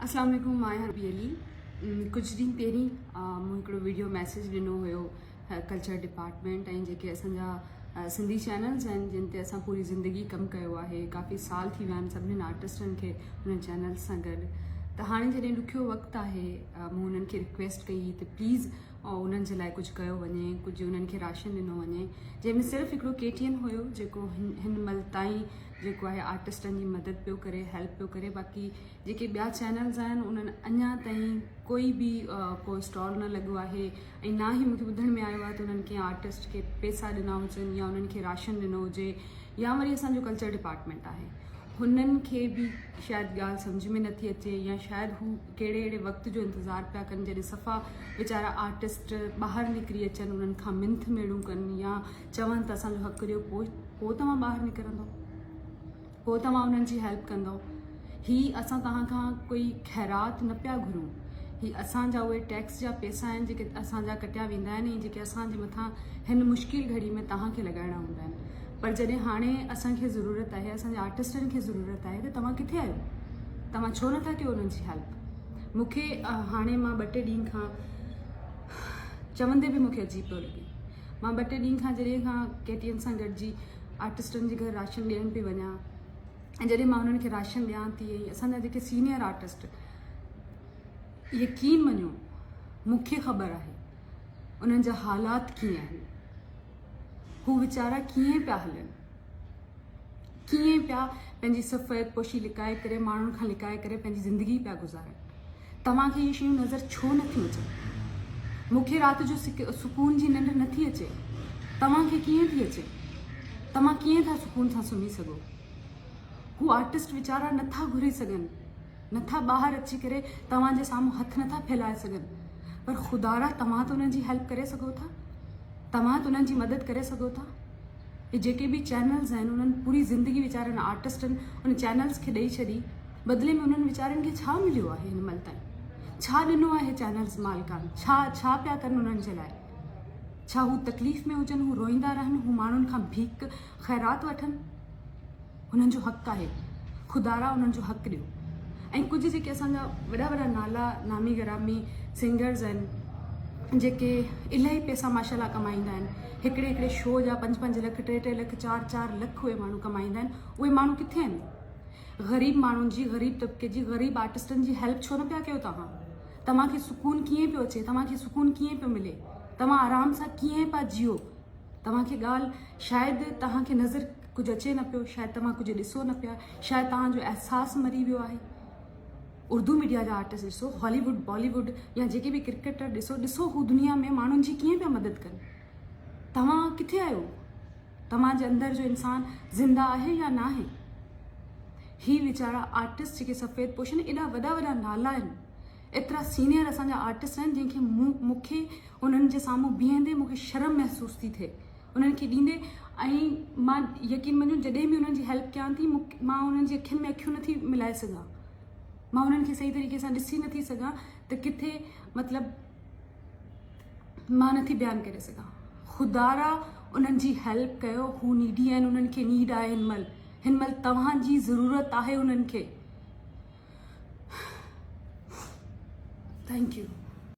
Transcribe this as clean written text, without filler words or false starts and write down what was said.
अस्सलाम वालेकुम, मां हरबी अली। कुछ दिन पहिरीं मूं हिकिड़ो वीडियो मैसेज ॾिनो हुयो कल्चर डिपार्टमेंट ऐं जेके असांजा सिंधी चैनल्स आहिनि जिन ते असां पूरी ज़िंदगी कमु कयो आहे, काफ़ी साल थी विया आहिनि सभिनीनि आर्टिस्टनि खे हुननि चैनल्स सां गॾु। त हाणे जॾहिं ॾुखियो वक़्तु आहे, मूं हुननि खे रिक्वेस्ट कई त प्लीज़ उन्हनि जे लाइ कुझु कयो वञे, कुझु उन्हनि खे राशन ॾिनो वञे, जंहिंमें सिर्फ़ु हिकिड़ो KTN हुयो जेको हिन महिल ताईं जेको आहे आर्टिस्टनि जी मदद पियो करे, हेल्प पियो करे। बाक़ी जेके ॿिया चैनल्स आहिनि उन्हनि अञा ताईं कोई बि को स्टॉल न लॻो आहे ऐं ना ई मूंखे ॿुधण में आयो आहे त उन्हनि कंहिं आर्टिस्ट खे पैसा ॾिना हुजनि या उन्हनि खे राशन ॾिनो हुजे, या वरी असांजो कल्चर डिपार्टमेंट आहे हुननि खे बि शायदि ॻाल्हि सम्झ में नथी अचे, या शायदि हू कहिड़े अहिड़े वक़्त जो इंतज़ारु पिया कनि जॾहिं सफ़ा वीचारा आर्टिस्ट ॿाहिरि निकिरी अचनि, उन्हनि खां मिंथ मेड़ूं कनि या चवनि त असांजो हक़ ॾियो, पोइ तव्हां ॿाहिरि निकिरंदो, पोइ तव्हां उन्हनि जी हेल्प कंदो। ही असां तव्हां खां कोई ख़ैरात न पिया घुरूं, ही असांजा उहे टैक्स जा पैसा आहिनि जेके असांजा कटिया वेंदा आहिनि ऐं जेके असांजे मथां हिन मुश्किल घड़ी में तव्हांखे लॻाइणा हूंदा आहिनि। पर जॾहिं हाणे असांखे ज़रूरत आहे, असांजे आर्टिस्टनि खे ज़रूरत आहे, त तव्हां किथे आहियो? तव्हां छो नथा कयो उन्हनि जी हेल्प? मूंखे हाणे मां 2-3 ॾींहं खां चवंदे बि मूंखे अजीब पियो लॻे। मां 2-3 ॾींहं खां जॾहिं खां KTN सां गॾिजी आर्टिस्टनि जे घर राशन ॾियण पई वञा, ऐं जॾहिं मां उन्हनि खे राशन ॾियां थी, ऐं असांजा जेके सीनियर आर्टिस्ट, यकीन मञो मूंखे ख़बर आहे उन्हनि जा हालात कीअं आहिनि, हू वीचारा कीअं पिया हलनि, कीअं पिया पंहिंजी सफ़ेद पोशी लिकाए करे, माण्हुनि खां लिकाए करे पंहिंजी ज़िंदगी पिया गुज़ारनि। तव्हांखे इहे शयूं नज़र छो नथियूं अचनि? मूंखे राति जो सुकून जी निंड नथी अचे, तव्हांखे कीअं थी अचे? तव्हां कीअं था सुकून सां सुम्ही सघो? हू आर्टिस्ट वीचारा नथा घुरी सघनि, नथा ॿाहिरि अची करे तव्हांजे साम्हूं हथ नथा फैलाए सघनि, पर ख़ुदारा तव्हां त उन्हनि जी हेल्प करे सघो था, तव्हां त उन्हनि जी मदद करे सघो था। हे जेके बि चैनल्स आहिनि उन्हनि पूरी ज़िंदगी वीचारनि आर्टिस्टनि उन चैनल्स खे ॾेई छॾी, बदिले में उन्हनि वीचारनि खे छा मिलियो आहे हिन महिल ताईं? छा ॾिनो आहे चैनल्स मालिकान? छा पिया कनि उन्हनि जे लाइ? छा हू तकलीफ़ में हुजनि, हू रोईंदा रहनि, हू माण्हुनि खां भीख ख़ैरात वठनि? उन्हनि जो हक़ आहे, ख़ुदारा उन्हनि जो हक़ ॾियो। ऐं कुझु जेके असांजा वॾा नाला नामी गिरामी सिंगर्स आहिनि जेके इलाही पैसा माशाल्लाह कमाईंदा आहिनि, हिकिड़े शो जा 5-5 लख, 3-3 लख, 4-4 लख उहे माण्हू कमाईंदा आहिनि, उहे माण्हू किथे आहिनि? ग़रीब माण्हुनि जी, ग़रीब तबिके जी, ग़रीब आर्टिस्टनि जी हेल्प छो न पिया कयो तव्हां? तव्हांखे सुकून कीअं पियो अचे? तव्हांखे सुकून कीअं पियो मिले? तव्हां आराम सां कीअं पिया जियो? तव्हांखे ॻाल्हि शायदि तव्हांखे नज़र कुझु अचे न पियो, शायदि तव्हां कुझु ॾिसो न पिया, शायदि तव्हांजो अहसासु मरी वियो आहे। उर्दू मीडिया जा आर्टिस्ट ॾिसो, हॉलीवुड, बॉलीवुड या जेके बि क्रिकेटर ॾिसो हू दुनिया में माण्हुनि जी कीअं पिया मदद कनि। तव्हां किथे आहियो? तव्हांजे अंदरि जो इंसान ज़िंदा आहे या न आहे? ही वीचारा आर्टिस्ट जेके सफ़ेद पोश आहिनि, एॾा वॾा नाला आहिनि, एतिरा सीनियर असांजा आर्टिस्ट आहिनि जंहिंखे मूंखे उन्हनि जे साम्हूं बीहंदे मूंखे शर्म महसूस थी थिए उन्हनि खे ॾींदे। ऐं मां यकीन मञो जॾहिं बि उन्हनि जी हेल्प कयां थी, मां उन्हनि जी अखियुनि में अखियूं नथी मिलाए सघां, मां उन्हनि खे सही तरीक़े सां ॾिसी नथी सघां त किथे मतिलबु मां नथी बयानु करे सघां। ख़ुदारा उन्हनि जी हेल्प कयो, हू नीडी आहिनि, उन्हनि खे नीड आहे हिन महिल तव्हांजी ज़रूरत आहे उन्हनि खे। Thank U.